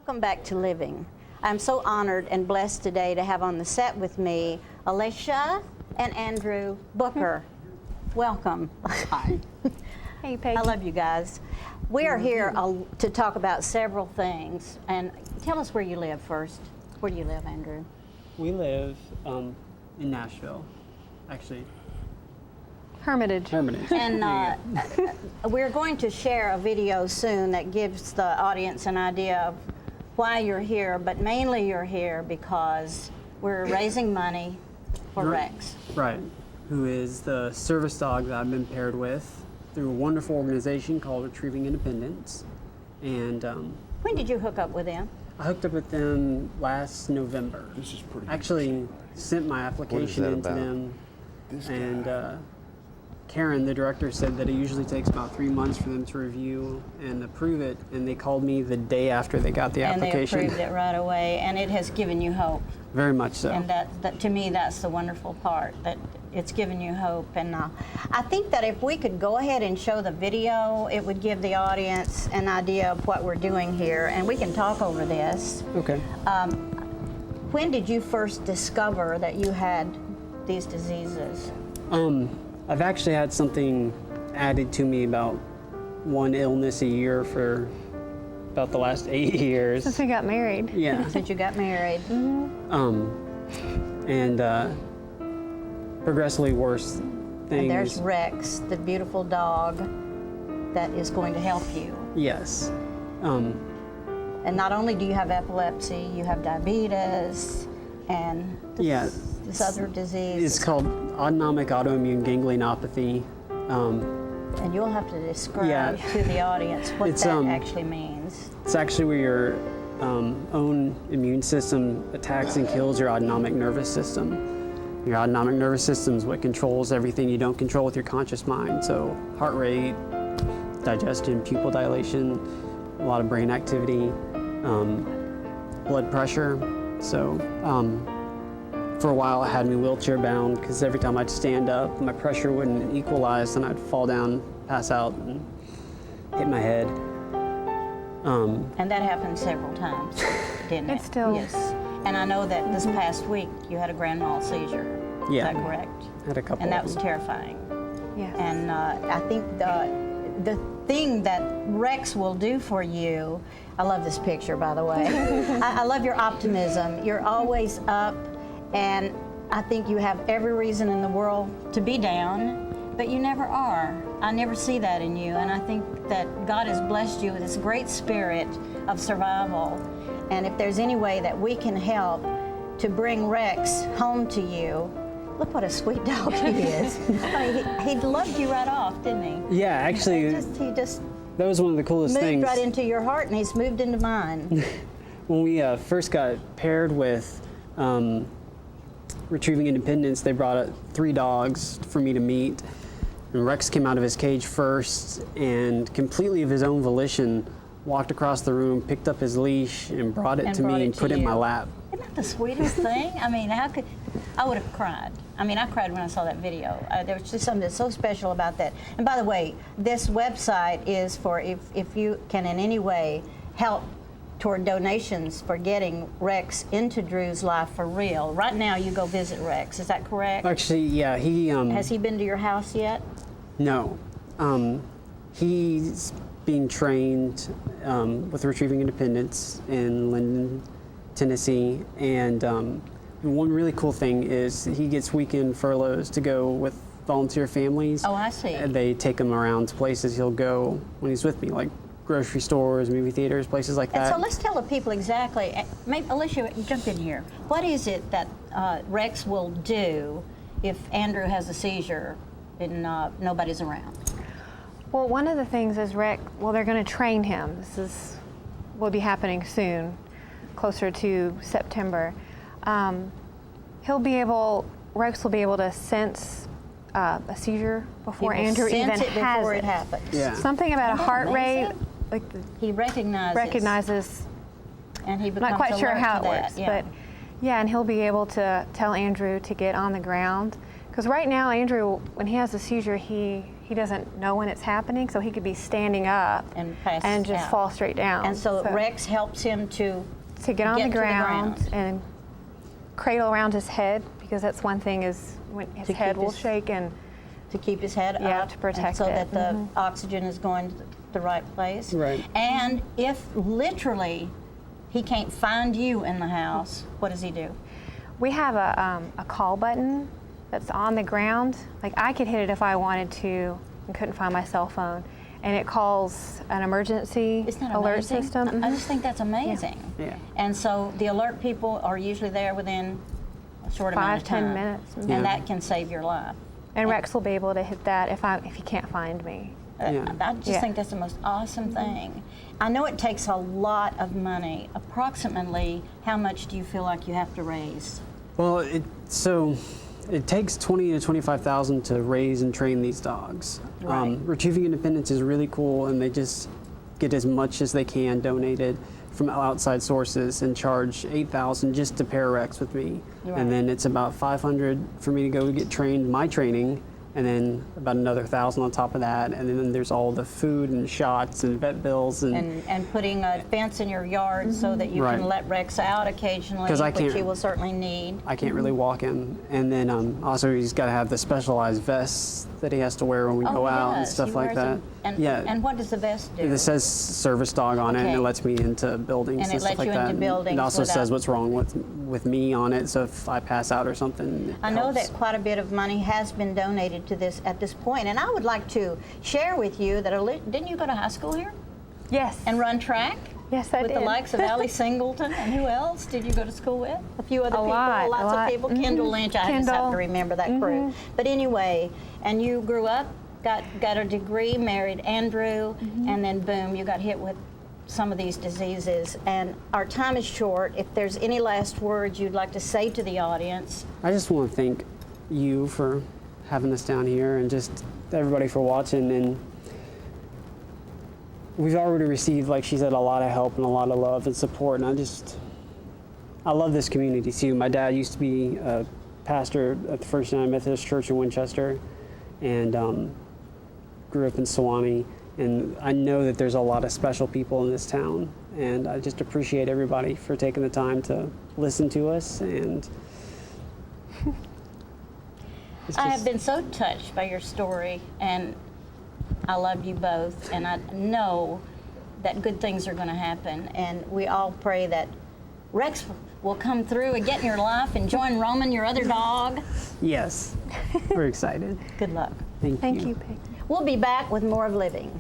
Welcome back to Living. I'm so honored and blessed today to have on the set with me Alicia and Andrew Booker. Welcome. Hi. Hey, Peggy. I love you guys. We are here to talk about several things. And tell us where you live first. Where do you live, Andrew? We live in Nashville, actually. Hermitage. And we're going to share a video soon that gives the audience an idea of why you're here, but mainly you're here because we're raising money for Rex. Right, who is the service dog that I've been paired with through a wonderful organization called Retrieving Independence. And When did you hook up with him? I hooked up with them last November. This is pretty Actually sent my application that into about? them, This guy. and Karen, the director, said that it usually takes about 3 months for them to review and approve it, and they called me the day after they got the application. And they approved it right away, and it has given you hope. Very much so. And that to me, that's the wonderful part, that it's given you hope. And I think that if we could go ahead and show the video, it would give the audience an idea of what we're doing here, and we can talk over this. Okay. When did you first discover that you had these diseases? I've actually had something added to me about one illness a year for about the last 8 years. Since we got married. Yeah. Since you got married? And progressively worse things. And there's Rex, the beautiful dog that is going to help you. Yes. And not only do you have epilepsy, you have diabetes and this other disease. It's called autonomic autoimmune ganglionopathy. And you'll have to describe to the audience what It's, that actually means. It's actually where your own immune system attacks and kills your autonomic nervous system. Your autonomic nervous system is what controls everything you don't control with your conscious mind. So heart rate, digestion, pupil dilation, a lot of brain activity, blood pressure. So for a while it had me wheelchair bound because every time I'd stand up, my pressure wouldn't equalize and I'd fall down, pass out, and hit my head. And that happened several times, didn't it? It's still- Yes. And I know that this past week you had a grand mal seizure. Yeah. Is that correct? Had a couple And that of was them. terrifying. Yes. And I think the thing that Rex will do for you, I love this picture, by the way. I love your optimism. You're always up, and I think you have every reason in the world to be down, but you never are. I never see that in you, and I think that God has blessed you with this great spirit of survival. And if there's any way that we can help to bring Rex home to you, look what a sweet dog he is. He loved you right off, didn't he? Yeah, actually, He just that was one of the coolest moved things. right into your heart, and he's moved into mine. When we first got paired with Retrieving Independence, they brought 3 dogs for me to meet. And Rex came out of his cage first and completely of his own volition walked across the room, picked up his leash, and brought it to me and put it in my lap. Isn't that the sweetest thing? I mean, I would have cried. I mean, I cried when I saw that video. There was just something that's so special about that. And by the way, this website is for if you can in any way help toward donations for getting Rex into Drew's life for real. Right now, you go visit Rex. Is that correct? Actually, yeah, he... Has he been to your house yet? No. He's being trained with Retrieving Independence in Linden, Tennessee, and one really cool thing is he gets weekend furloughs to go with volunteer families. Oh, I see. And they take him around to places he'll go when he's with me, like grocery stores, movie theaters, places like And that. so let's tell the people exactly, maybe Alicia, jump in here. What is it that Rex will do if Andrew has a seizure and nobody's around? Well, one of the things is they're going to train him. This will be happening soon, closer to September. Rex will be able to sense a seizure before Andrew even sense it has before it. it happens. Yeah. Something about a heart rate, like He recognizes, and he I'm becomes not quite sure alert how to it that. works, Yeah. but yeah, and he'll be able to tell Andrew to get on the ground. Because right now, Andrew, when he has a seizure, he he doesn't know when it's happening, so he could be standing up And pass just out. fall straight down. And so Rex helps him to get on get the to the ground, ground. and cradle around his head, because that's one thing is when his To head keep will his- shake, and to keep his head Yeah, up, to protect and so it. that the oxygen is going to the right place. Right. And if literally he can't find you in the house, what does he do? we have a call button that's on the ground. Like, I could hit it if I wanted to and couldn't find my cell phone, and it calls an emergency Isn't that alert amazing? system. I just think that's amazing. Yeah. And so the alert people are usually there within a short amount of 5-10 time. minutes. And Yeah. that can save your life. And Rex will be able to hit that if he can't find me. Yeah. I just Yeah. think that's the most awesome thing. I know it takes a lot of money. Approximately, how much do you feel like you have to raise? Well, it takes 20 to 25,000 to raise and train these dogs. Right. Retrieving Independence is really cool, and they just get as much as they can donated from outside sources and charge 8,000 just to pair Rex with me. Right. And then it's about 500 for me to go get trained, my training, and then about another 1,000 on top of that. And then there's all the food and shots and vet bills And putting a fence in your yard so that you Right. can let Rex out occasionally, 'Cause I which can't- he will certainly need. I can't really walk him. And then also he's got to have the specialized vests that he has to wear when we go he out and does. stuff He like wears that. them. And, yeah. and what does the vest do? It says service dog on it, and Okay. it lets me into buildings And it stuff lets like you that. into buildings It also without- says what's wrong with me on it, so if I pass out or something, it I know helps. that quite a bit of money has been donated to this at this point, and I would like to share with you that didn't you go to high school here Yes. and run track? Yes, I with did. the likes of Allie Singleton, and who else did you go to school with? A few other A people, lot, lots a of lot. people. Kendall Lynch, I just have Kendall. to remember that crew. But anyway, and you grew up, got a degree, married Andrew, and then boom, you got hit with some of these diseases. And our time is short. If there's any last words you'd like to say to the audience. I just want to thank you for having us down here, and just everybody for watching. And we've already received, like she said, a lot of help and a lot of love and support. And I love this community too. My dad used to be a pastor at the First United Methodist Church in Winchester, and grew up in Sewanee. And I know that there's a lot of special people in this town, and I just appreciate everybody for taking the time to listen to us. And it's I have just- been so touched by your story, and I love you both, and I know that good things are going to happen, and we all pray that Rex will come through and get in your life and join Roman, your other dog. Yes, we're excited. Good luck. Thank Thank you, Peggy. We'll be back with more of Living.